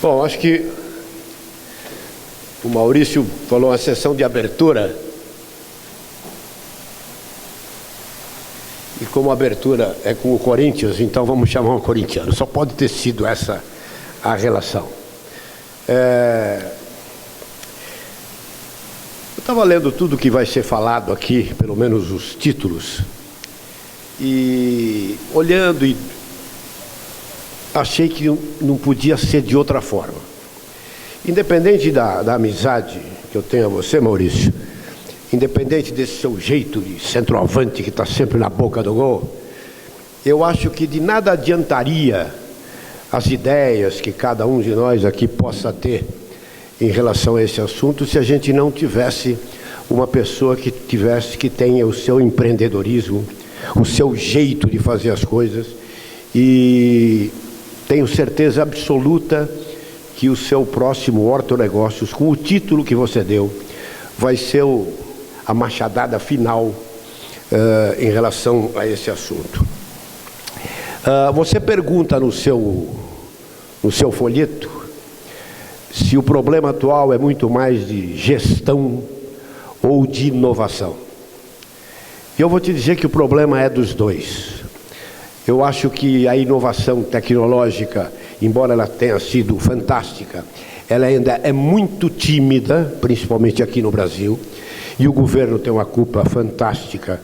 Bom, acho que o Maurício falou uma sessão de abertura. E como a abertura é com o Corinthians, então vamos chamar um corintiano. Só pode ter sido essa a relação. Eu estava lendo tudo que vai ser falado aqui, pelo menos os títulos, e olhando e achei que não podia ser de outra forma. Independente da amizade que eu tenho a você, Maurício, independente desse seu jeito de centroavante que está sempre na boca do gol, eu acho que de nada adiantaria as ideias que cada um de nós aqui possa ter em relação a esse assunto se a gente não tivesse uma pessoa que tenha o seu empreendedorismo, o seu jeito de fazer as coisas, e tenho certeza absoluta que o seu próximo Hortonegócios, com o título que você deu, vai ser a machadada final em relação a esse assunto. Você pergunta no seu folheto se o problema atual é muito mais de gestão ou de inovação. E eu vou te dizer que o problema é dos dois. Eu acho que a inovação tecnológica, embora ela tenha sido fantástica, ela ainda é muito tímida, principalmente aqui no Brasil, e o governo tem uma culpa fantástica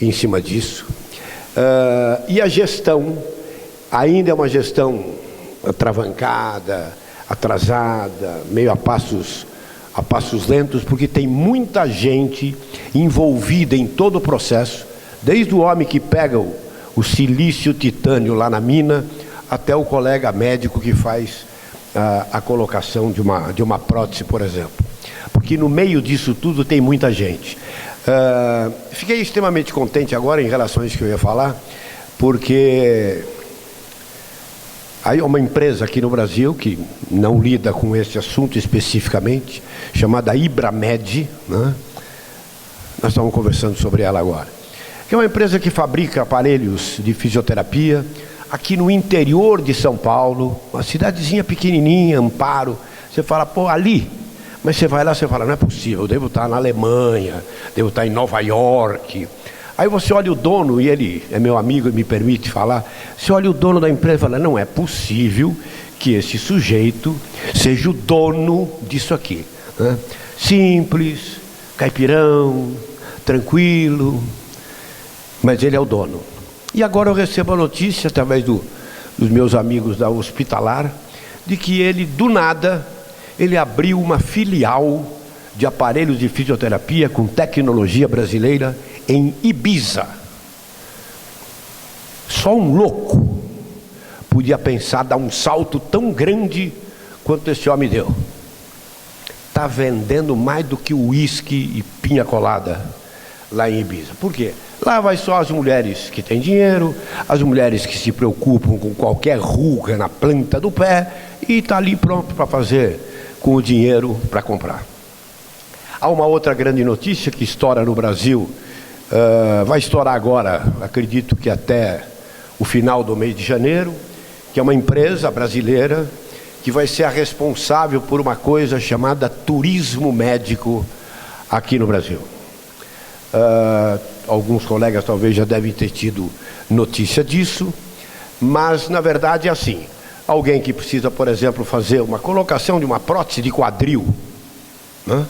em cima disso. E a gestão ainda é uma gestão atravancada, atrasada, meio a passos lentos, porque tem muita gente envolvida em todo o processo, desde o homem que pega o silício titânio lá na mina, até o colega médico que faz a colocação de uma prótese, por exemplo. Porque no meio disso tudo tem muita gente. Fiquei extremamente contente agora em relação a isso que eu ia falar, porque há uma empresa aqui no Brasil que não lida com esse assunto especificamente, chamada Ibramed, né? Nós estamos conversando sobre ela agora, que é uma empresa que fabrica aparelhos de fisioterapia aqui no interior de São Paulo, uma cidadezinha pequenininha, Amparo. Você fala, pô, ali. Mas você vai lá, você fala, não é possível, eu devo estar na Alemanha, devo estar em Nova York. Aí você olha o dono, e ele é meu amigo e me permite falar, você olha o dono da empresa e fala, não é possível que esse sujeito seja o dono disso aqui, né? Simples, caipirão, tranquilo, mas ele é o dono. E agora eu recebo a notícia, através dos meus amigos da Hospitalar, de que ele, do nada, ele abriu uma filial de aparelhos de fisioterapia com tecnologia brasileira em Ibiza. Só um louco podia pensar dar um salto tão grande quanto esse homem deu. Está vendendo mais do que uísque e pinha colada lá em Ibiza. Por quê? Lá vai só as mulheres que têm dinheiro, as mulheres que se preocupam com qualquer ruga na planta do pé, e está ali pronto para fazer com o dinheiro para comprar. Há uma outra grande notícia que estoura no Brasil, vai estourar agora, acredito que até o final do mês de janeiro, que é uma empresa brasileira que vai ser a responsável por uma coisa chamada turismo médico aqui no Brasil. Alguns colegas talvez já devem ter tido notícia disso, mas na verdade é assim. Alguém que precisa, por exemplo, fazer uma colocação de uma prótese de quadril, né?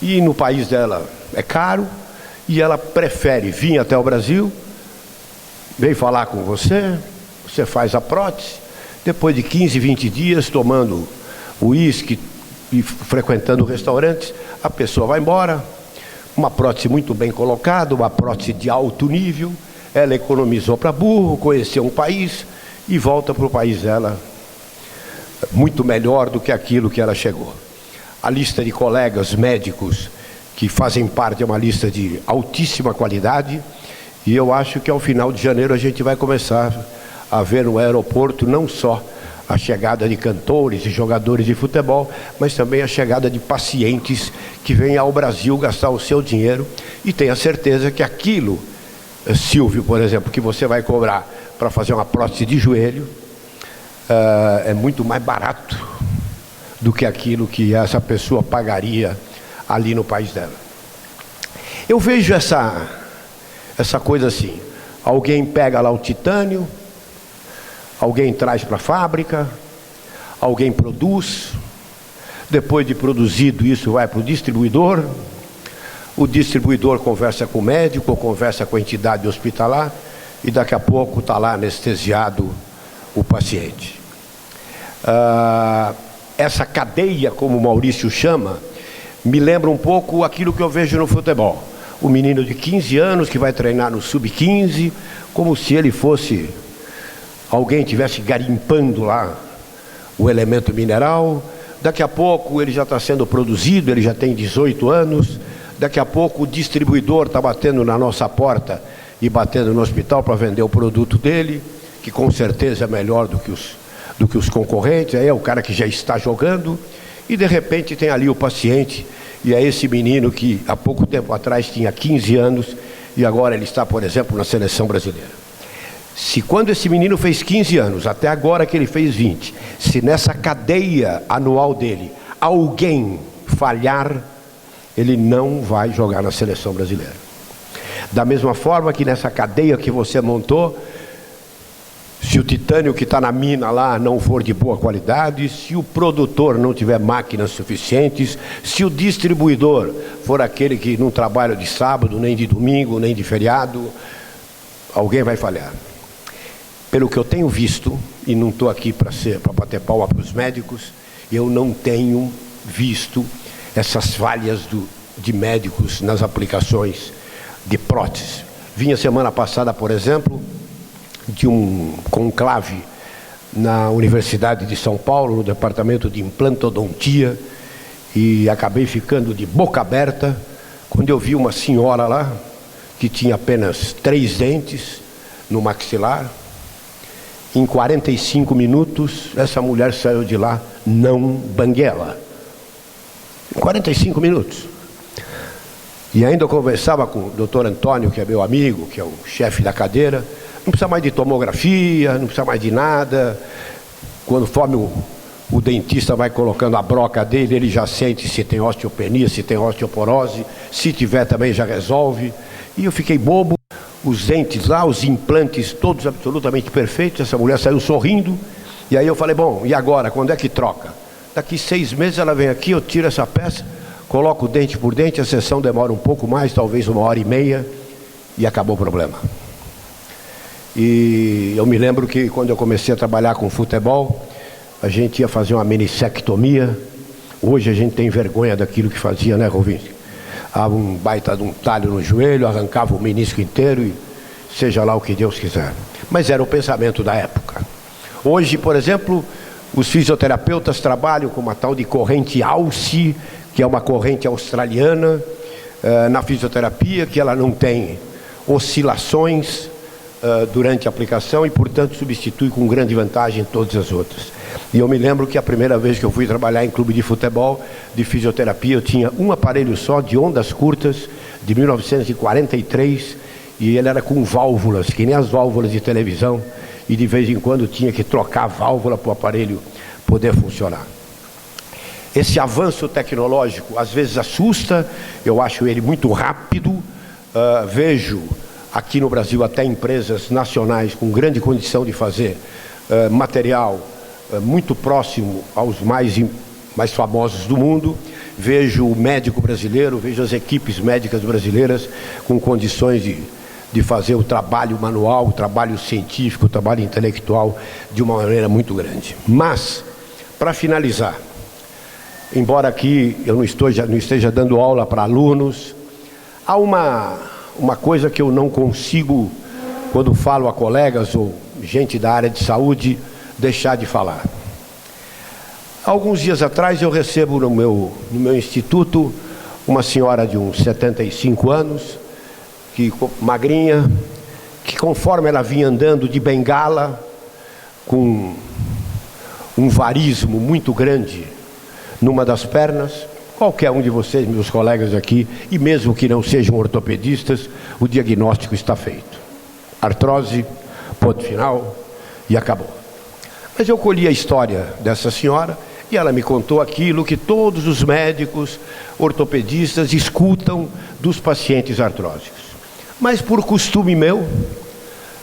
E no país dela é caro, e ela prefere vir até o Brasil, vem falar com você, você faz a prótese, depois de 15, 20 dias tomando uísque e frequentando restaurantes, a pessoa vai embora, uma prótese muito bem colocada, uma prótese de alto nível, ela economizou para burro, conheceu um país e volta para o país dela muito melhor do que aquilo que ela chegou. A lista de colegas médicos que fazem parte é uma lista de altíssima qualidade, e eu acho que ao final de janeiro a gente vai começar a ver no aeroporto não só a chegada de cantores e jogadores de futebol, mas também a chegada de pacientes que vêm ao Brasil gastar o seu dinheiro, e tenha certeza que aquilo, Silvio, por exemplo, que você vai cobrar para fazer uma prótese de joelho, é muito mais barato do que aquilo que essa pessoa pagaria ali no país dela. Eu vejo essa coisa assim: alguém pega lá o titânio, alguém traz para a fábrica, alguém produz, depois de produzido isso vai para o distribuidor conversa com o médico, ou conversa com a entidade hospitalar, e daqui a pouco está lá anestesiado o paciente. Essa cadeia, como o Maurício chama, me lembra um pouco aquilo que eu vejo no futebol. O menino de 15 anos que vai treinar no sub-15, como se ele fosse, alguém estivesse garimpando lá o elemento mineral. Daqui a pouco ele já está sendo produzido, ele já tem 18 anos. Daqui a pouco o distribuidor está batendo na nossa porta e batendo no hospital para vender o produto dele, que com certeza é melhor do que os concorrentes. Aí é o cara que já está jogando, e de repente tem ali o paciente, e é esse menino que há pouco tempo atrás tinha 15 anos e agora ele está, por exemplo, na seleção brasileira. Se quando esse menino fez 15 anos, até agora que ele fez 20, se nessa cadeia anual dele alguém falhar, ele não vai jogar na seleção brasileira. Da mesma forma que nessa cadeia que você montou, se o titânio que está na mina lá não for de boa qualidade, se o produtor não tiver máquinas suficientes, se o distribuidor for aquele que não trabalha de sábado, nem de domingo, nem de feriado, alguém vai falhar. Pelo que eu tenho visto, e não estou aqui para bater palma para os médicos, eu não tenho visto essas falhas de médicos nas aplicações de prótese. Vinha semana passada, por exemplo, de um conclave na Universidade de São Paulo, no departamento de implantodontia, e acabei ficando de boca aberta quando eu vi uma senhora lá que tinha apenas 3 dentes no maxilar. Em 45 minutos, essa mulher saiu de lá não banguela. 45 minutos. E ainda eu conversava com o doutor Antônio, que é meu amigo, que é o chefe da cadeira. Não precisa mais de tomografia, não precisa mais de nada. Conforme o dentista vai colocando a broca dele, ele já sente se tem osteopenia, se tem osteoporose. Se tiver também já resolve. E eu fiquei bobo. Os dentes lá, os implantes todos absolutamente perfeitos. Essa mulher saiu sorrindo. E aí eu falei, bom, e agora? Quando é que troca? Daqui 6 meses ela vem aqui, eu tiro essa peça, coloco dente por dente, a sessão demora um pouco mais, talvez 1h30, e acabou o problema. E eu me lembro que quando eu comecei a trabalhar com futebol, a gente ia fazer uma minissectomia. Hoje a gente tem vergonha daquilo que fazia, né, Rovinski? Um baita de um talho no joelho, arrancava o menisco inteiro e seja lá o que Deus quiser. Mas era o pensamento da época. Hoje, por exemplo, os fisioterapeutas trabalham com uma tal de corrente Alce, que é uma corrente australiana na fisioterapia, que ela não tem oscilações durante a aplicação e, portanto, substitui com grande vantagem todas as outras. E eu me lembro que a primeira vez que eu fui trabalhar em clube de futebol, de fisioterapia, eu tinha um aparelho só de ondas curtas, de 1943, e ele era com válvulas, que nem as válvulas de televisão, e de vez em quando tinha que trocar a válvula para o aparelho poder funcionar. Esse avanço tecnológico às vezes assusta, eu acho ele muito rápido. Vejo aqui no Brasil até empresas nacionais com grande condição de fazer material muito próximo aos mais famosos do mundo. Vejo o médico brasileiro, vejo as equipes médicas brasileiras com condições de fazer o trabalho manual, o trabalho científico, o trabalho intelectual de uma maneira muito grande. Mas, para finalizar, embora aqui eu não esteja dando aula para alunos, há uma coisa que eu não consigo, quando falo a colegas ou gente da área de saúde, deixar de falar. Alguns dias atrás eu recebo no meu instituto uma senhora de uns 75 anos, magrinha, que conforme ela vinha andando de bengala, com um varismo muito grande numa das pernas, qualquer um de vocês, meus colegas aqui, e mesmo que não sejam ortopedistas, o diagnóstico está feito. Artrose, ponto final, e acabou. Mas eu colhi a história dessa senhora, E ela me contou aquilo que todos os médicos ortopedistas escutam dos pacientes artrósicos. Mas por costume meu,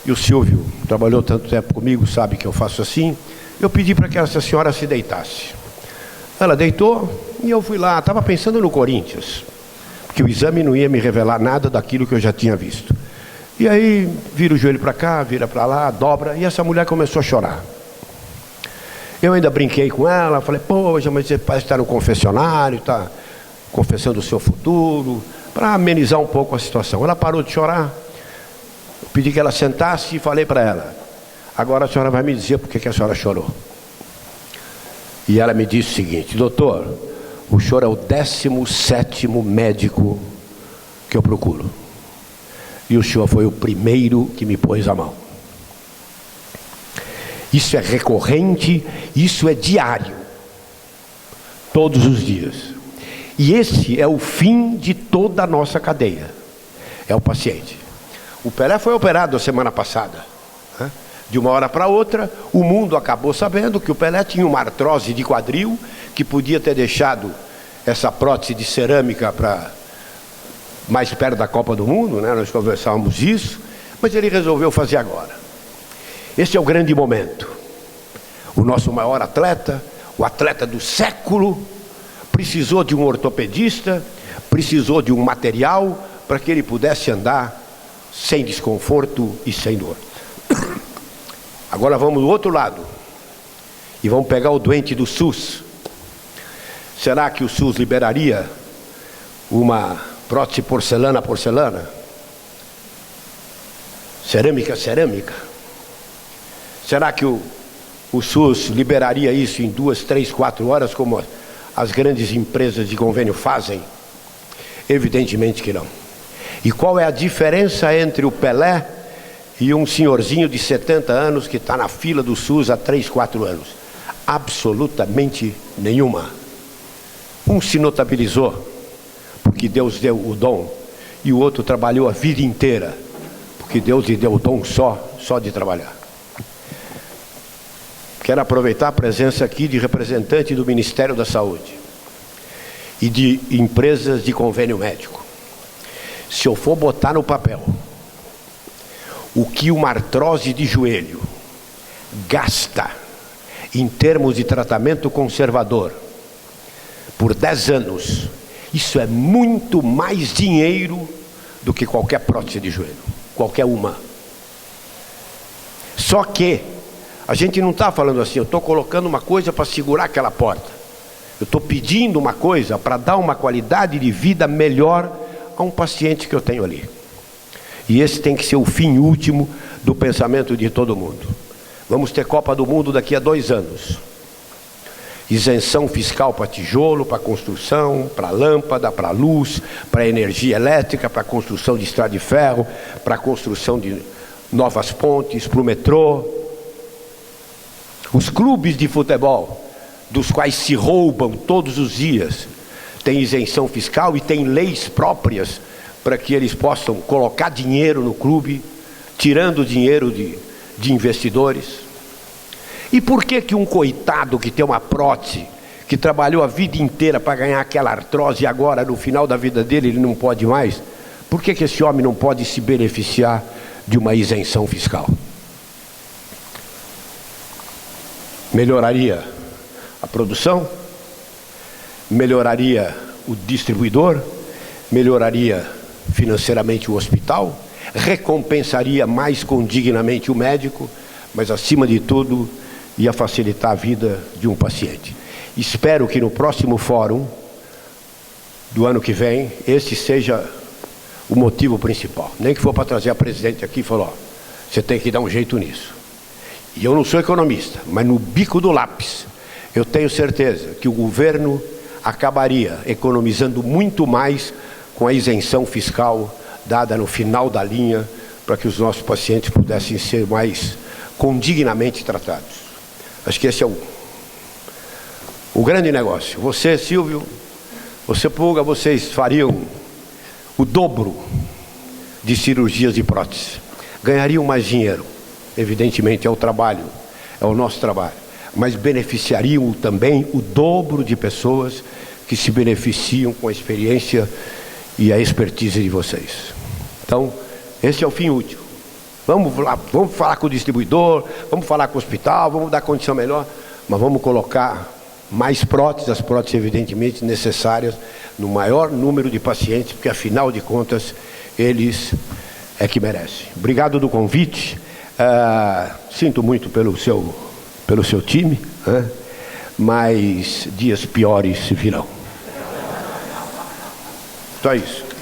e o Silvio trabalhou tanto tempo comigo, sabe que eu faço assim, eu pedi para que essa senhora se deitasse. Ela deitou e eu fui lá, estava pensando no Corinthians, porque o exame não ia me revelar nada daquilo que eu já tinha visto. E aí, vira o joelho para cá, vira para lá, dobra, e essa mulher começou a chorar. Eu ainda brinquei com ela, falei, poxa, mas você parece estar no confessionário, está confessando o seu futuro, para amenizar um pouco a situação. Ela parou de chorar, eu pedi que ela sentasse e falei para ela, agora a senhora vai me dizer por que a senhora chorou. E ela me disse o seguinte, doutor, o senhor é o 17º médico que eu procuro. E o senhor foi o primeiro que me pôs a mão. Isso é recorrente, isso é diário. Todos os dias. E esse é o fim de toda a nossa cadeia. É o paciente. O Pelé foi operado a semana passada. Né? De uma hora para outra, o mundo acabou sabendo que o Pelé tinha uma artrose de quadril, que podia ter deixado essa prótese de cerâmica para mais perto da Copa do Mundo, né? Nós conversávamos isso, mas ele resolveu fazer agora. Esse é o grande momento. O nosso maior atleta, o atleta do século, precisou de um ortopedista, precisou de um material para que ele pudesse andar sem desconforto e sem dor. Agora vamos do outro lado e vamos pegar o doente do SUS. Será que o SUS liberaria uma prótese porcelana, cerâmica? Será que o SUS liberaria isso em 2, 3, 4 horas, como as grandes empresas de convênio fazem? Evidentemente que não. E qual é a diferença entre o Pelé e um senhorzinho de 70 anos que está na fila do SUS há 3, 4 anos? Absolutamente nenhuma. Um se notabilizou porque Deus deu o dom, e o outro trabalhou a vida inteira porque Deus lhe deu o dom só de trabalhar. Quero aproveitar a presença aqui de representante do Ministério da Saúde e de empresas de convênio médico. Se eu for botar no papel o que uma artrose de joelho gasta em termos de tratamento conservador por 10 anos, isso é muito mais dinheiro do que qualquer prótese de joelho, qualquer uma. Só que a gente não está falando assim, eu estou colocando uma coisa para segurar aquela porta. Eu estou pedindo uma coisa para dar uma qualidade de vida melhor a um paciente que eu tenho ali. E esse tem que ser o fim último do pensamento de todo mundo. Vamos ter Copa do Mundo daqui a 2 anos. Isenção fiscal para tijolo, para construção, para lâmpada, para luz, para energia elétrica, para construção de estrada de ferro, para construção de novas pontes, para o metrô. Os clubes de futebol, dos quais se roubam todos os dias, têm isenção fiscal e têm leis próprias para que eles possam colocar dinheiro no clube, tirando dinheiro de investidores. E por que um coitado que tem uma prótese, que trabalhou a vida inteira para ganhar aquela artrose e agora no final da vida dele ele não pode mais? Por que esse homem não pode se beneficiar de uma isenção fiscal? Melhoraria a produção, melhoraria o distribuidor, melhoraria financeiramente o hospital, recompensaria mais condignamente o médico, mas acima de tudo ia facilitar a vida de um paciente. Espero que no próximo fórum do ano que vem, esse seja o motivo principal. Nem que for para trazer a presidente aqui e falar, ó, você tem que dar um jeito nisso. E eu não sou economista, mas no bico do lápis, eu tenho certeza que o governo acabaria economizando muito mais com a isenção fiscal dada no final da linha, para que os nossos pacientes pudessem ser mais condignamente tratados. Acho que esse é o grande negócio. Você, Silvio, você, Pulga, vocês fariam o dobro de cirurgias de prótese. Ganhariam mais dinheiro. Evidentemente é o trabalho, é o nosso trabalho. mas beneficiariam também o dobro de pessoas que se beneficiam com a experiência e a expertise de vocês. Então, esse é o fim útil. Vamos falar com o distribuidor, vamos falar com o hospital, vamos dar condição melhor, mas vamos colocar mais próteses, as próteses evidentemente necessárias no maior número de pacientes, porque afinal de contas, eles é que merecem. Obrigado do convite, sinto muito pelo seu time, né? Mas dias piores virão. Só isso.